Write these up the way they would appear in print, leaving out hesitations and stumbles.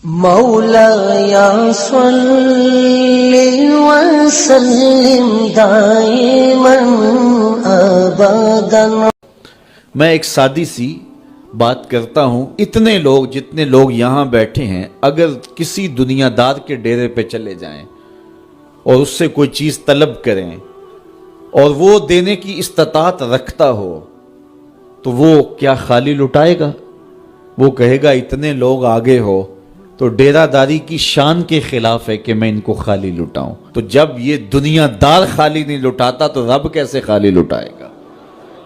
مولایا صلی وسلم دائما ابدا۔ میں ایک سادی سی بات کرتا ہوں، اتنے لوگ جتنے لوگ یہاں بیٹھے ہیں اگر کسی دنیا دار کے ڈیرے پہ چلے جائیں اور اس سے کوئی چیز طلب کریں اور وہ دینے کی استطاعت رکھتا ہو تو وہ کیا خالی لٹائے گا؟ وہ کہے گا اتنے لوگ آگے ہو تو ڈیرہ داری کی شان کے خلاف ہے کہ میں ان کو خالی لٹاؤں۔ تو جب یہ دنیا دار خالی نہیں لٹاتا تو رب کیسے خالی لٹائے گا؟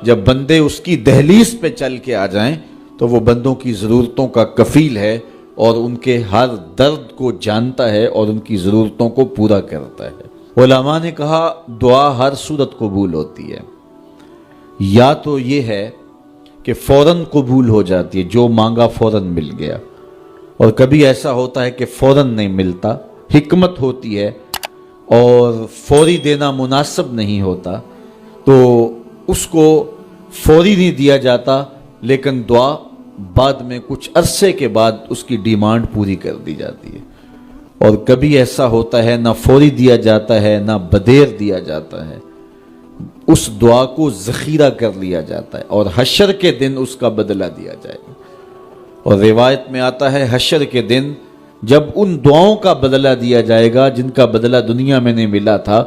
جب بندے اس کی دہلیز پہ چل کے آ جائیں تو وہ بندوں کی ضرورتوں کا کفیل ہے اور ان کے ہر درد کو جانتا ہے اور ان کی ضرورتوں کو پورا کرتا ہے۔ علماء نے کہا دعا ہر صورت قبول ہوتی ہے، یا تو یہ ہے کہ فوراً قبول ہو جاتی ہے، جو مانگا فوراً مل گیا، اور کبھی ایسا ہوتا ہے کہ فوراً نہیں ملتا، حکمت ہوتی ہے اور فوری دینا مناسب نہیں ہوتا تو اس کو فوری نہیں دیا جاتا، لیکن دعا بعد میں کچھ عرصے کے بعد اس کی ڈیمانڈ پوری کر دی جاتی ہے۔ اور کبھی ایسا ہوتا ہے نہ فوری دیا جاتا ہے نہ بدیر دیا جاتا ہے، اس دعا کو ذخیرہ کر لیا جاتا ہے اور حشر کے دن اس کا بدلہ دیا جائے گا۔ اور روایت میں آتا ہے حشر کے دن جب ان دعاؤں کا بدلہ دیا جائے گا جن کا بدلہ دنیا میں نہیں ملا تھا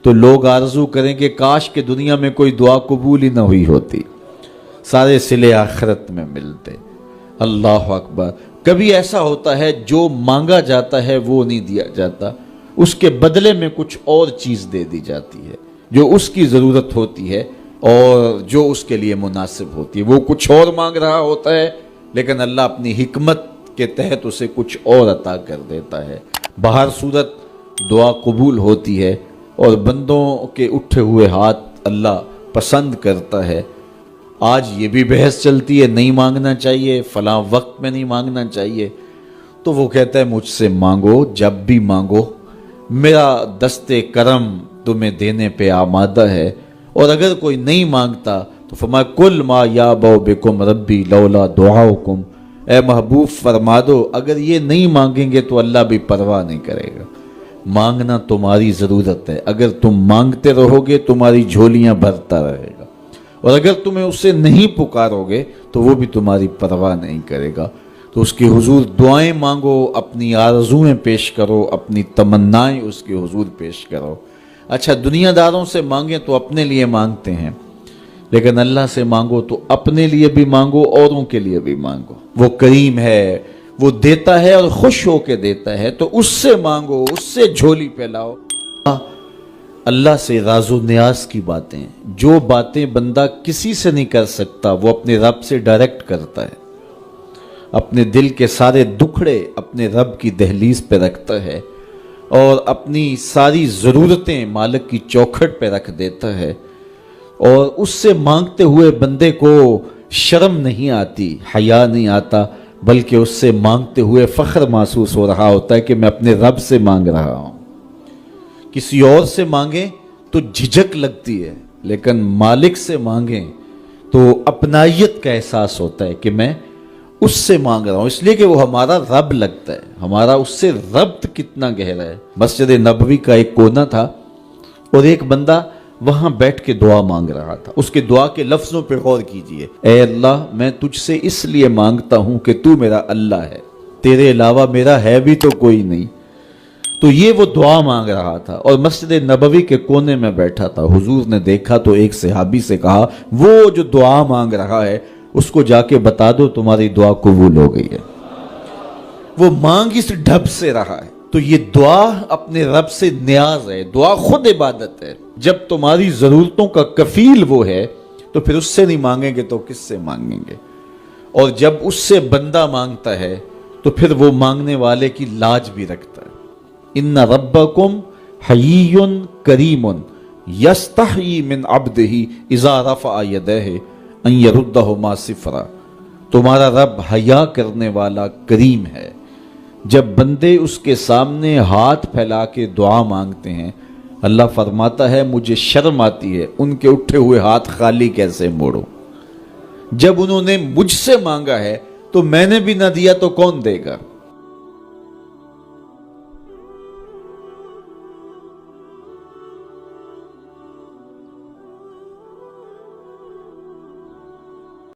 تو لوگ آرزو کریں کہ کاش کہ دنیا میں کوئی دعا قبول ہی نہ ہوئی ہوتی، سارے صلے آخرت میں ملتے۔ اللہ اکبر۔ کبھی ایسا ہوتا ہے جو مانگا جاتا ہے وہ نہیں دیا جاتا، اس کے بدلے میں کچھ اور چیز دے دی جاتی ہے جو اس کی ضرورت ہوتی ہے اور جو اس کے لیے مناسب ہوتی ہے۔ وہ کچھ اور مانگ رہا ہوتا ہے لیکن اللہ اپنی حکمت کے تحت اسے کچھ اور عطا کر دیتا ہے۔ بہر صورت دعا قبول ہوتی ہے اور بندوں کے اٹھے ہوئے ہاتھ اللہ پسند کرتا ہے۔ آج یہ بھی بحث چلتی ہے نہیں مانگنا چاہیے، فلاں وقت میں نہیں مانگنا چاہیے، تو وہ کہتا ہے مجھ سے مانگو جب بھی مانگو، میرا دست کرم تمہیں دینے پہ آمادہ ہے۔ اور اگر کوئی نہیں مانگتا تو فرمایا کل ما یابو بکم ربی لولا دعاؤکم، اے محبوب فرما دو اگر یہ نہیں مانگیں گے تو اللہ بھی پرواہ نہیں کرے گا۔ مانگنا تمہاری ضرورت ہے، اگر تم مانگتے رہو گے تمہاری جھولیاں بھرتا رہے گا، اور اگر تمہیں اسے نہیں پکارو گے تو وہ بھی تمہاری پرواہ نہیں کرے گا۔ تو اس کے حضور دعائیں مانگو، اپنی آرزویں پیش کرو، اپنی تمنائیں اس کے حضور پیش کرو۔ اچھا دنیا داروں سے مانگیں تو اپنے لیے مانگتے ہیں، لیکن اللہ سے مانگو تو اپنے لیے بھی مانگو، اوروں کے لیے بھی مانگو۔ وہ کریم ہے، وہ دیتا ہے اور خوش ہو کے دیتا ہے، تو اس سے مانگو، اس سے جھولی پھیلاؤ۔ اللہ سے راز و نیاز کی باتیں، جو باتیں بندہ کسی سے نہیں کر سکتا وہ اپنے رب سے ڈائریکٹ کرتا ہے، اپنے دل کے سارے دکھڑے اپنے رب کی دہلیز پہ رکھتا ہے اور اپنی ساری ضرورتیں مالک کی چوکھٹ پہ رکھ دیتا ہے، اور اس سے مانگتے ہوئے بندے کو شرم نہیں آتی، حیا نہیں آتا، بلکہ اس سے مانگتے ہوئے فخر محسوس ہو رہا ہوتا ہے کہ میں اپنے رب سے مانگ رہا ہوں۔ کسی اور سے مانگیں تو جھجک لگتی ہے، لیکن مالک سے مانگیں تو اپنائیت کا احساس ہوتا ہے کہ میں اس سے مانگ رہا ہوں، اس لیے کہ وہ ہمارا رب لگتا ہے، ہمارا اس سے ربط کتنا گہرا ہے۔ مسجد نبوی کا ایک کونا تھا اور ایک بندہ وہاں بیٹھ کے دعا مانگ رہا تھا۔ اس کے دعا کے لفظوں پہ غور کیجئے، اے اللہ میں تجھ سے اس لیے مانگتا ہوں کہ تو میرا اللہ ہے، تیرے علاوہ میرا ہے بھی تو کوئی نہیں۔ تو یہ وہ دعا مانگ رہا تھا اور مسجد نبوی کے کونے میں بیٹھا تھا۔ حضور نے دیکھا تو ایک صحابی سے کہا وہ جو دعا مانگ رہا ہے اس کو جا کے بتا دو تمہاری دعا قبول ہو گئی ہے۔ وہ مانگ اس ڈھب سے رہا ہے۔ تو یہ دعا اپنے رب سے نیاز ہے، دعا خود عبادت ہے۔ جب تمہاری ضرورتوں کا کفیل وہ ہے تو پھر اس سے نہیں مانگیں گے تو کس سے مانگیں گے؟ اور جب اس سے بندہ مانگتا ہے تو پھر وہ مانگنے والے کی لاج بھی رکھتا ہے۔ ان ربکم حیی کریم یستحیی من عبدہ اذا رفع یدہ ان یردہما صفرا، تمہارا رب حیا کرنے والا کریم ہے، جب بندے اس کے سامنے ہاتھ پھیلا کے دعا مانگتے ہیں اللہ فرماتا ہے مجھے شرم آتی ہے ان کے اٹھے ہوئے ہاتھ خالی کیسے موڑوں۔ جب انہوں نے مجھ سے مانگا ہے تو میں نے بھی نہ دیا تو کون دے گا؟